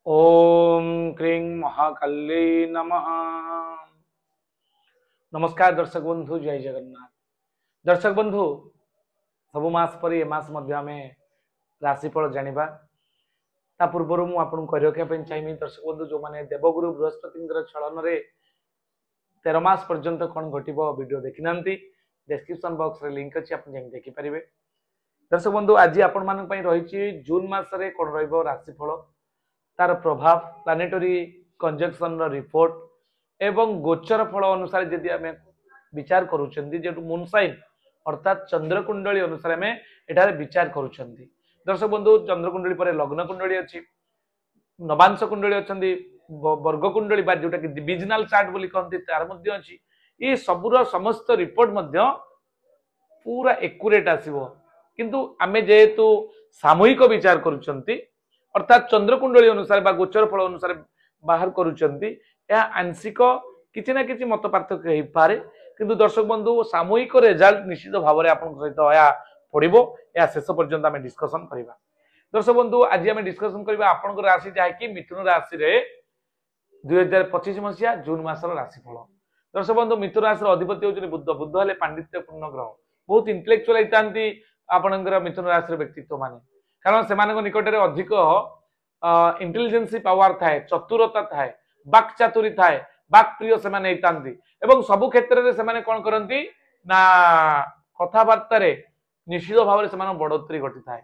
ओम क्रीं महाकाली नमः। नमस्कार दर्शक बंधु, जय जगन्नाथ। दर्शक बंधु, सब मास पर ए मास मध्य आम राशिफल जानिबा। ता पूर्व मु आपन कहि रखिया चाहिए दर्शक बंधु जो माने देवगुरु बृहस्पति छलन रे 13 मास पर्यंत कौन घटिबो वीडियो देखि नांती डिस्क्रिप्शन बॉक्स रे लिंक अछि, आपन जाई देखि परिबे। दर्शक बंधु, आज आपण मानक पई रहिछि जून मास रे कोन रहइबो राशिफल, तार प्रभाव, प्लानेटरी कंजक्शन रिपोर्ट एवं गोचर फल अनुसार जदि आम विचार करूछंती जेटु मूनसाइन अर्थात चंद्रकुंडली अनुसार आम एठारे विचार करूछंती। दर्शक बंधु, चंद्रकुंडली पर लग्न कुंडली अछि, नवांश कुंडली अछंती, वर्ग कुंडली बा जोटा कि डिविजनल चार्ट बोली कहंती तार मध्ये अछि। ई सबुर समस्त रिपोर्ट मध्ये पूरा एक्यूरेट आसीबो, किंतु आमे जेहेतु सामूहिक विचार करूछंती अर्थात चंद्रकुंडली अनुसार बा गोचर फल अनुसार बाहर करूछंती, या आंशिक किछि ना किछि मत पार्थक्य हेइ पारे, किंतु दर्शक बंधु सामूहिक रिजल्ट निश्चित भाव में आपन सहित या पड़िबो, या शेष पर्यंत आमे डिस्कशन करिबा। दर्शक बंधु, आज आमे डिस्कशन करिबा आपन राशि जाय कि मिथुन राशि रे 2025 मसिया जून मासर राशिफल। दर्शक बंधु, मिथुन राशि अधिपति होउछन बुध। बुध हेले पांडित्यपूर्ण ग्रह, बहुत इंटेलेक्चुअल होइतांती आपनकर मिथुन राशि व्यक्तित्व माने, कारण से निकट में अधिक इंटेलिजेंसी पावर थाए, चतुरता थाए, बाक चातुरी थाए, बाक प्रिय से माने होइतांती एवं सबु क्षेत्र में से कौन करती ना कथबार्ता निश्चित भाव में बढ़ोतरी घटी थाए।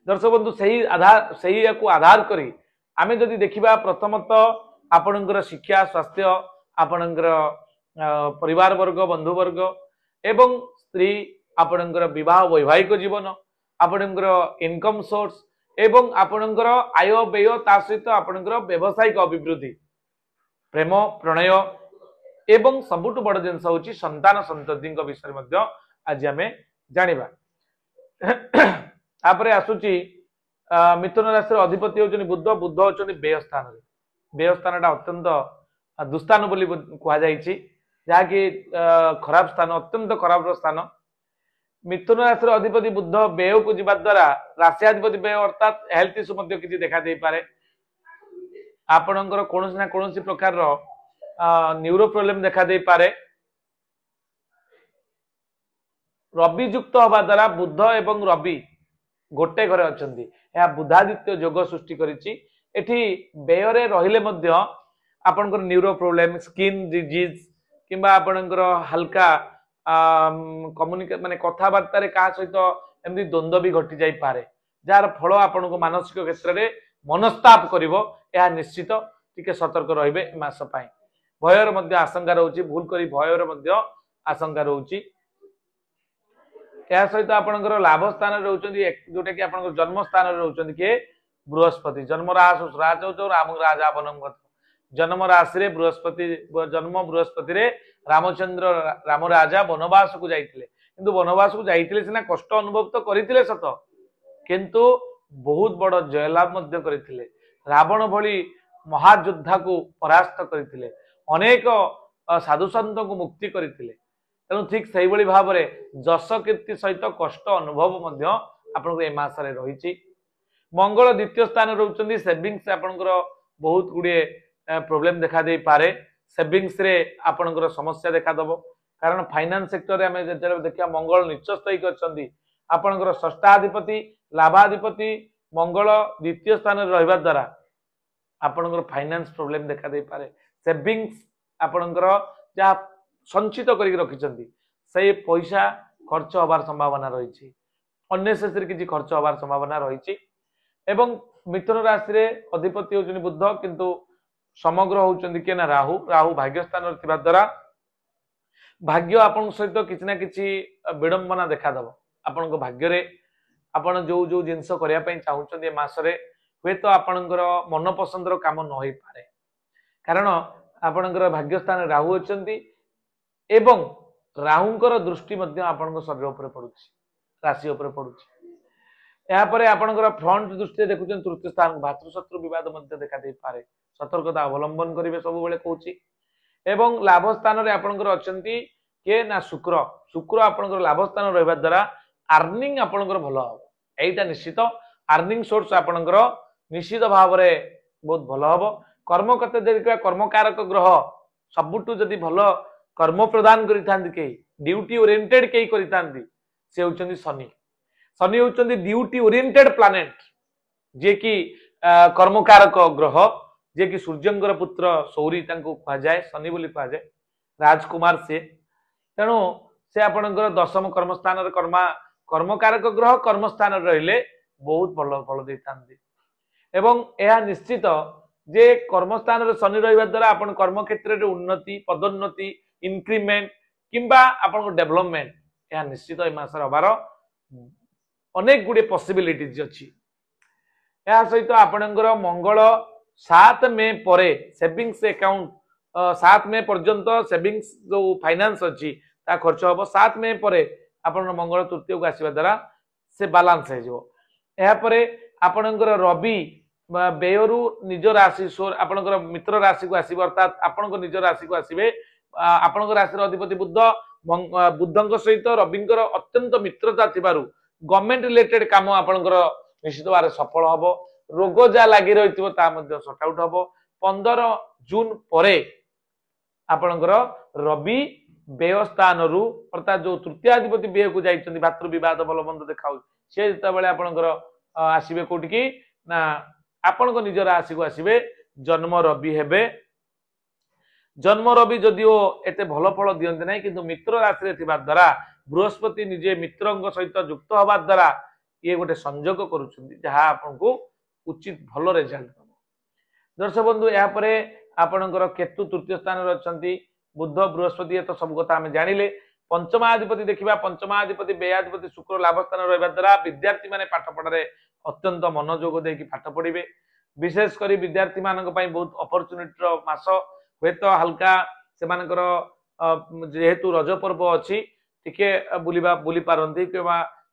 दर्शक बंधु, सही आधार करी आमे जदि देखिबा, प्रथमतः आपणकर शिक्षा, स्वास्थ्य, आपणकर परिवार वर्ग, बंधु वर्ग एवं स्त्री, आपणकर विवाह वैवाहिक जीवन, आपणकर इनकम सोर्स एवं आपणकर आय व्यय, ता सहित आपणकर व्यवसायिक अभिवृद्धि, प्रेम प्रणय एवं सबुठ बड़ जिनस होची संतान संतति विषय मध्ये आज आमे जानिबा। तापरे आसुची मिथुन राशि अधिपति होचनी बुध। बुध होचनी व्यय स्थान रे। व्यय स्थानटा अत्यंत दुस्थान बोली कहा जायछि, जहा कि खराब स्थान, अत्यंत खराब स्थान। मिथुन राशि अधिपति बुध व्यय को जीवा द्वारा राशियाधिपति व्यय अर्थात हेल्थ इश्यू मध्ये किछि देखा दे पारे। आपणकर कोनोसी ना कोनोसी प्रकार रो न्यूरो प्रॉब्लम देखा दे पारे। रवि युक्त हवा द्वारा बुध एवं रवि गोटे घरे अछंती, या बुधादित्य योग सृष्टि करिछि। एठी व्यय रहिले मध्य आपणकर न्यूरो प्रॉब्लम, स्किन डिजीज किंबा आपणकर हल्का कम्युनिकेट माने कथबार्ता रे का सहित एमदी द्वंद्व भी घटी जाई पारे, जार फल आपन को मानसिक क्षेत्र में मनस्ताप करिवो। या निश्चित टिके सतर्क रहिबे मास पाई। भयर मध्य आशंका रहउची, भूल करी भयर मध्य आशंका रहउची। या सहित आपनकर लाभ स्थान रहउचंदी, जोटा कि आपनकर जन्म स्थान रहउचंदी के बृहस्पति। जन्म राशि राज हो राम राजा बनम, जन्म राशि रे बृहस्पति, जन्म बृहस्पति रे रामचंद्र राम राजा वनवास को जाइथिले, किंतु वनवास को जाइथिले सिना कष्ट अनुभव तो करिथिले सत, किंतु बहुत बड़ जयलाभ मध्य करिथिले। रावण भली महायोद्धा को परास्त करिथिले, अनेक साधु संत को मुक्ति करिथिले। तेणु ठीक सही भली भाव रे जस कीर्ति सहित कष्ट अनुभव मध्य आपनको ए मास रे रहिछि। मंगल द्वितीय स्थान रहउचंदी, सेविंग्स आपनकर बहुत गुडे प्रॉब्लम देखा दे पारे। सेविंग्स रे आपनकर समस्या देखा दबो, कारण फाइनेंस सेक्टर रे हमें जब देखिया मंगल निचस्थ होई करचंदी, आपनकर षष्ठाधिपति लाभाधिपति मंगल द्वितीय स्थान रे रहबा द्वारा आपनकर फाइनेंस प्रॉब्लम देखा दे पारे। सेविंग्स आपनकर जा संचित करिक रखिचंदी, से पैसा खर्च होबार संभावना रहिछि, अननेसेसरी किछि खर्च होबार संभावना रहिछि। एवं मिथुन राशि रे अधिपति होचनि बुध, किंतु समग्र होचंदी के ना राहु। राहु भाग्य स्थान रे थिबा द्वारा भाग्य आपन सहित किछि ना किछि विडंबना देखा दबो। आपन को भाग्य रे आपन जो जो जिंस करिया पई चाहुचंदी ए मास रे होय तो आपनकर मन पसंदर काम न होई पारे, कारण आपनकर भाग्य स्थान राहु अछंती एवं राहुंकर दृष्टि मध्य आपन शरीर ऊपर पड़ुछि, राशि ऊपर पड़ुछि। या परे आपनकर फ्रंट दृष्टि देखुछन तृतीय स्थान, भातृशत्रु विवाद मध्य देखा दे पारे, सतर्कता अवलंबन करिवे सब बेले कहूछि। एवं लाभ स्थान रे आपनकर अछंती के ना शुक्र। शुक्र आपनकर लाभ स्थान रहबा द्वारा अर्निंग आपनकर भलो हो, एटा निश्चित अर्निंग सोर्स आपनकर निश्चित भाव में बहुत भल हम कर्म करते देखा कर्मकारक ग्रह सबुठू जदि भल कर्म प्रदान करी ड्यूटी ओरिएंटेड कई करी से होचंदी शनि शनि होचंदी ड्यूटी ओरिएंटेड प्लैनेट जे कि कर्मकारक ग्रह जे कि सूर्यंकर पुत्र सौरी कहा जाए शनि बोली कहा जाए राजकुमार से तेणु से आपणकर दशम कर्मस्थान कर्मकारक ग्रह कर्मस्थान रहिले बहुत भल फल देते एवं यह निश्चित जे कर्मस्थान शनि रहा द्वारा आपण कर्म क्षेत्र में उन्नति पदोन्नति इंक्रीमेंट किंबा आपण डेवलपमेंट यह निश्चित ए मास हबार अनेक गुड़े पॉसिबिलिटीज अच्छी यह सहित आपणकर मंगल 7 मे परे सेविंग्स अकाउंट 7 मे पर्यंत सेविंग्स जो फाइनेंस अच्छी ता खर्च हम 7 मे परे आपण मंगल तृतीय को आसवा द्वारा से बालांस हो आपणकर रवि व्ययरू निज राशि आपणकर मित्र राशि को आसब अर्थात आपण निज राशि को आसवे आपण राशि अधिपति बुध बुद्धों सहित रविंकर अत्यंत मित्रता थिबारु गवर्नमेंट रिलेटेड काम आपणकर निश्चित भाव सफल हम रोग जहाँ लगी रही सर्ट आउट हम 15 जून परे आपणकर रवि व्यय स्थान अर्थात जो तृतीयाधिपति व्यय को जाइछन्ति भातृ विवाद भल बंद देखा से जिते आपणकर आसवे कोटि की ना आपण निज राशि को आसवे जन्म रवि हेबे जन्म रवि जदिओ एते भल फल दियंते नहीं किंतु मित्र राशि रे थिबा द्वारा बृहस्पति निजे मित्रंग सहित युक्त हवा द्वारा ये गोटे संयोग करुछन्ति जहाँ आपनको उचित भल रिजल्ट दब दर्शक बंधु यापर आपणकर केतु तृतीय स्थान अच्छी बुध बृहस्पति ये तो सब कथा आम जानिले पंचमाधिपति देखा पंचमाधिपति व्ययाधिपति शुक्र लाभ स्थान रहा द्वारा विद्यार्थी माने पाठ पढ़ारे अत्यंत मनोयोग देकी पाठ पढ़े विशेषकर विद्यार्थी मान बहुत अपरचुनिटी मास हे तो हल्का से जेहेतु रज पर्व अच्छी टिके बुली पारती कि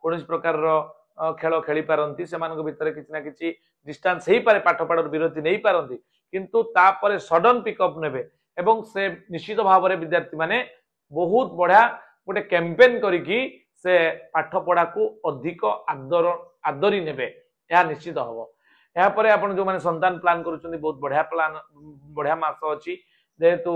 कौन प्रकार खेल खेली पारती से भितर किसी ना कि डिस्टेंस हो पारे पाठ पढ़ार विरति नहीं पारती किंतु तापर सडन पिकअप नेबे एवं से निश्चित भाव में विद्यार्थी माने बहुत बढ़िया गोटे कैंपेन करिकी से पाठ पढ़ा को अधिक आदरी नेबे यह निश्चित हम यापर आप जो मैंने संतान प्लान करुँच बहुत बढ़िया मास अच्छी जेहेतु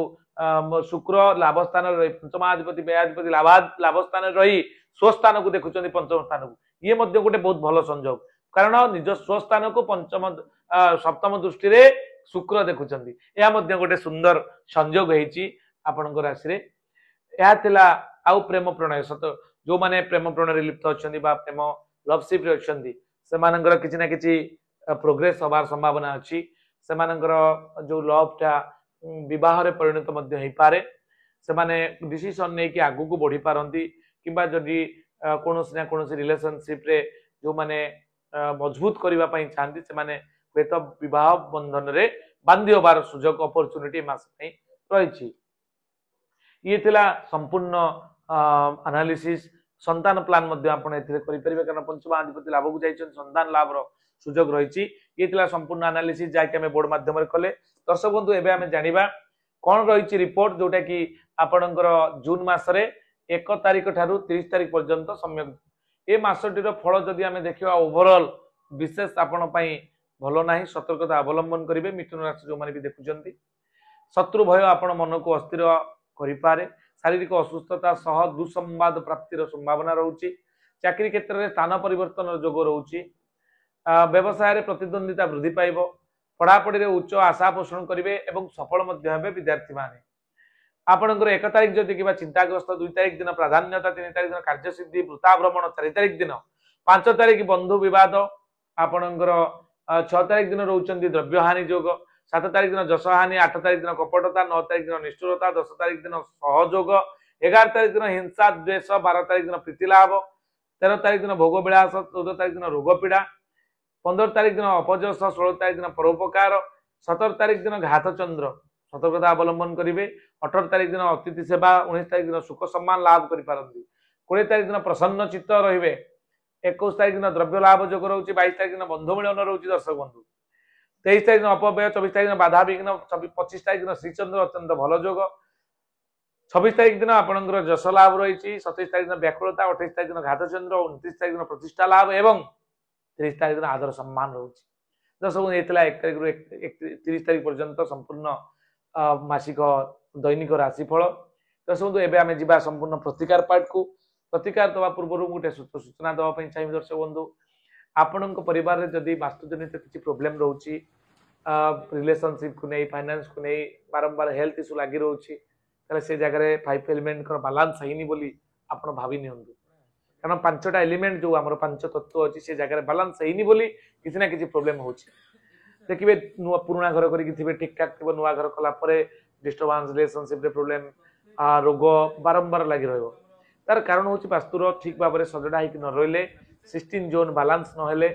शुक्र लाभस्थान पंचमाधिपति व्ययाधिपति लाभस्थान रही स्वस्थान को देखुं पंचम स्थान को ये गोटे बहुत भल संयोग कारण निज स्वस्थान को पंचम सप्तम दृष्टि रे शुक्र देखुं यह गोटे सुंदर संयोग होपण राशि आउ प्रेम प्रणय सत जो माने प्रेम प्रणय लिप्त अच्छा प्रेम लवशिप अच्छा से किसी ना कि प्रोग्रेस हबार संभावना अच्छी से जो लवटा विवाह परिणत पारे से माने डिसीजन नहीं कि आगु को बढ़ी पारती किंबा जदि कौन ना कौन रिलेशनशिप रे जो माने मजबूत करने चाहती से माने तो विवाह बंधन रे बांधी हबार सुजोग अपॉर्चुनिटी मास रही ये थिला संपूर्ण एनालिसिस संतान प्लान कारण पंचमाधिपति लाभ को जाइए संतान लाभ सुजोग रही ये थिला संपूर्ण एनालिसिस जहाँकि आम बोर्ड मध्यम कले दर्शक बंधु एवं आम जाना कौन रही रिपोर्ट जोटा कि आपणकर जून मसरे 1 तारिख ठारू 30 तारिख पर्यंत सम्यक ए मासटीर फल जदि आम देखा ओवरऑल विशेष आपण भल ना सतर्कता अवलंबन करेंगे मिथुन राशि जो मैंने भी देखुं शत्रु भय आपण मन को अस्थिर करें शारीरिक असुस्थता सह दुसंवाद प्राप्तिर संभावना रोचे चाकरी क्षेत्र में स्थान परिवर्तन जोग रोचे व्यवसाय प्रतिद्वंदिता वृद्धि पाइब पढ़ापढ़ी उच्च आशा पोषण करेंगे और सफल विद्यार्थी माने आपणकर 1 तारिख जदि कि चिंताग्रस्त 2 तारिख दिन प्राधान्यता 3 तारिख दिन कार्यसिद्धि वृथा भ्रमण 4 तारिख दिन 5 तारिख बंधु विवाद आपणकर 6 तारिख दिन रोचंती द्रव्य हानि योग 7 तारिख दिन जश हानि 8 तारिख दिन कपटता 9 तारिख दिन निष्ठुरता 10 तारिख दिन सहयोग 11 तारिख दिन हिंसा द्वेष 12 तारिख दिन प्रीति लाभ 13 तारिख दिन भोग विलास 14 तारिख दिन रोग पीड़ा 15 तारिख दिन अपजस 16 तारिख दिन परोपकार 17 तारिख दिन घात चंद्र सतर्कता अवलंबन करेंगे 18 तारिख दिन अतिथि सेवा 19 तारिख दिन सुख सम्मान लाभ करें 20 तारिख दिन प्रसन्न चित्त रे 21 तारिख दिन द्रव्य लाभ जोग रोचे 22 तारिख दिन बंधु मिलन रोचे दर्शक बंधु 23 तारिख दिन अपव्यय 24 तारिख दिन बाधा विघ्न 25 तारिख दिन श्रीचंद्र अत्यंत भल जोग 26 तारिख दिन आपंकर जश लाभ रही 27 तारिख दिन व्याकुलता 28 तारिख दिन घात चंद्र 29 तारिख दिन प्रतिष्ठा लाभ एवं 30 तारिख दिन आदर सम्मान रोचे दर्शक बंधु ये 1 तारिख रु 30 तारिख पर्यंत संपूर्ण मासिक दैनिक राशिफल। दर्शक बंधु एबे आमे जिबा संपूर्ण प्रतिकार पार्ट को। प्रतिकार दवा पूर्व गोटे सूचना दवाई चाहिए दर्शक बंधु आपण परिवार में जदि वास्तुजनित किसी प्रोब्लेम रोचे रिलेशनशिप को नहीं फाइनेंस को नहीं बारंबार हेल्थ इश्यू लगी रोचे से जगह 5 एलिमेंट बालांस है बोली आप भावी नियंतु कारण 5टा एलिमेंट जो आम 5 तत्व अच्छी से जगह बालांस है बोली किसी ना किसी प्रोब्लेम हो देखिए पुराणा घर करेंगे ठीक ठाक थी नुआ घर कलापर डिस्टर्बांस रिलेशनशिप प्रोब्लेम रोग बारंबार लगी रही तार कारण हूँ वास्तुर ठीक भाव में सजड़ा होकर न रही 16 जोन बालांस नहेले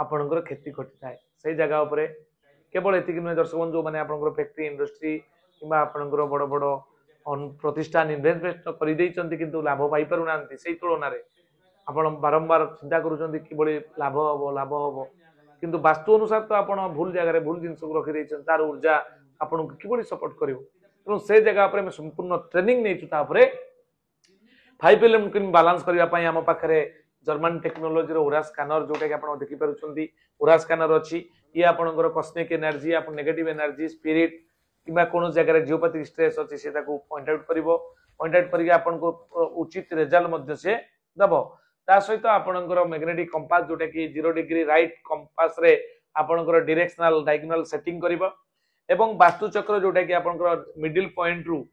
आपणकर क्षति घटी थाए से जगह उपर केवल एति नुहे दर्शक बंधु जो मैंने आपंकर फैक्ट्री इंडस्ट्री कि आपंकर बड़ बड़ प्रतिष्ठान इन्वेस्टमेंट कर लाभ पाई पारना से तुलन में आप बारंबार चिंता कर लाभ हम किंतु वास्तु अनुसार तो आप भूल जगह भूल जिन को रखी तार ऊर्जा आपको कि सपोर्ट कर तेणु से जगह पर संपूर्ण ट्रेनिंग नहीं 5 एलिमेंट बालांस करने आम पाखे जर्मन टेक्नोलोजी ओरा स्कानर जोटा कि आप देखिपुं ओरा स्कानर अच्छी ये आपंकर कस्मिक एनर्जी आप नेगेटिव एनर्जी स्पिरिट कि कौन जगह जियोपैथिक स्ट्रेस अच्छी से पॉइंट आउट करके आपको उचित रिजल्ट से दब ता सहित आपंकर मैग्नेटिक कंपास जोटा कि 0 डिग्री राइट कंपास रे आपंकर डायरेक्शनल डायगोनल सेटिंग करिवो एवं वास्तुचक्र जोटा कि आपंकर मिडिल पॉइंट रु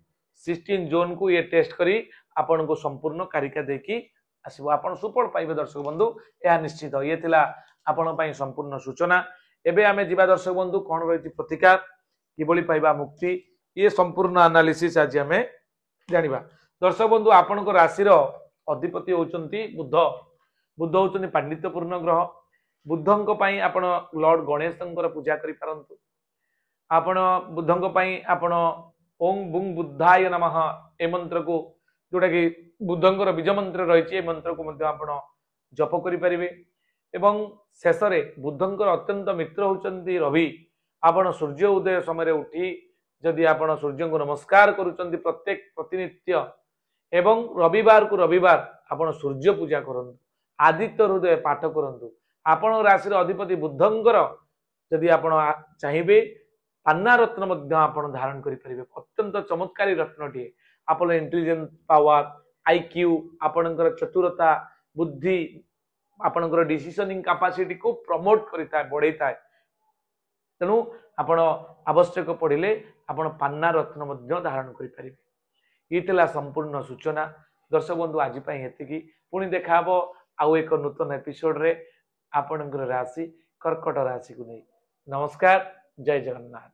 16 जोन को ये टेस्ट करी आपनको संपूर्ण कारिका देकी आसबो आपण सुफल पाइबे दर्शक बंधु यह निश्चित ये थिला आपण पई संपूर्ण सूचना एबे आमे जिबा दर्शक बंधु कोन रही प्रतिकार किबोली पाइबा मुक्ति ये संपूर्ण एनालिसिस आज आमे जानिबा दर्शक बंधु आपनको राशि रो अधिपति होचंती बुध बुध होचंती पांडित्यपूर्ण ग्रह बुधंक पई आपण लॉर्ड गणेशंकर पूजा करि परंतु आपण बुधंक पई आपण ओम बुंग बुद्धाय नमः ए मंत्र को जोटा कि बुधंकर बीज मंत्र रही मंत्र को जप करें एवं शेष बुधंकर अत्यंत मित्र होती रवि आपण सूर्य उदय समय उठी जदि आपण सूर्य को नमस्कार करुँच प्रत्येक प्रतिनित्य एवं रविवार को रविवार आपण सूर्य पूजा करंतु आदित्य हृदय पाठ करंतु आपण राशि अधिपति बुधंकर जदि आपण चाहिए पान्ना रत्न आपण धारण करें अत्यंत चमत्कारी रत्नटीए आप इंटेलिजेंस पावर आईक्यू आपणकर चतुरता बुद्धि आपणकर डिसीजनिंग कैपेसिटी को प्रमोट करता है बढ़ाई था तेणु आपण आवश्यक पड़े आपण पान्ना रत्न धारण करें ये संपूर्ण सूचना दर्शक बंधु आज ये पुणी देखा आउ एक नूतन एपिसोड रे आपणकर राशि कर्कट राशि को नहीं नमस्कार जय जगन्नाथ।